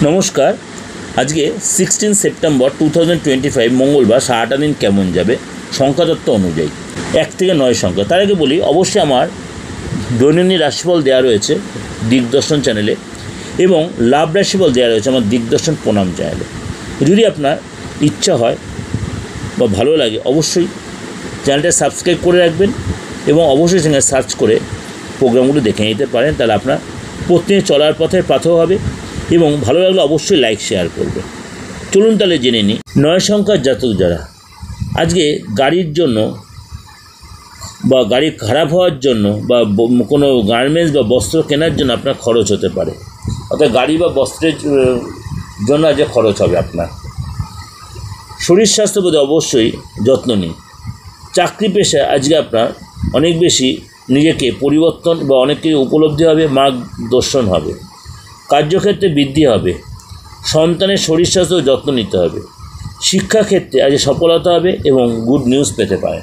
নমস্কার। আজকে 16 সেপ্টেম্বর 2025 মঙ্গলবার। সারাটা দিন কেমন যাবে সংখ্যাতত্ত্ব অনুযায়ী 1 থেকে 9 সংখ্যা। তার আগে বলি, অবশ্যই আমার দৈনন্দিন রাশিফল দেওয়া রয়েছে দিগদর্শন চ্যানেলে এবং লাভ রাশিফল দেওয়া রয়েছে আমার দিগদর্শন প্রণাম চ্যানেলে। যদি আপনার ইচ্ছা হয় বা ভালো লাগে অবশ্যই চ্যানেলটা সাবস্ক্রাইব করে রাখবেন এবং অবশ্যই সেখানে সার্চ করে প্রোগ্রামগুলো দেখে নিতে পারেন। তাহলে আপনার প্রত্যেক চলার পথের পাথেও হবে এবং ভালো লাগলে অবশ্যই লাইক শেয়ার করবে। চলুন তাহলে জেনে নিই 9 সংখ্যার জাতক যারা আজকে গাড়ির জন্য বা গাড়ি খারাপ হওয়ার জন্য বা কোনো গার্মেন্টস বা বস্ত্র কেনার জন্য আপনার খরচ হতে পারে, অর্থাৎ গাড়ি বা বস্ত্রের জন্য আজকে খরচ হবে আপনার। শরীর স্বাস্থ্য প্রতি অবশ্যই যত্ন নিন। চাকরি পেশায় আজকে আপনার অনেক বেশি নিজেকে পরিবর্তন বা অনেক কিছু উপলব্ধি হবে, মার্গদর্শন হবে, কার্যক্ষেত্রে বৃদ্ধি হবে, সন্তানের শরীর স্বাস্থ্য যত্ন নিতে হবে, শিক্ষাক্ষেত্রে আজ সফলতা হবে এবং গুড নিউজ পেতে পারে।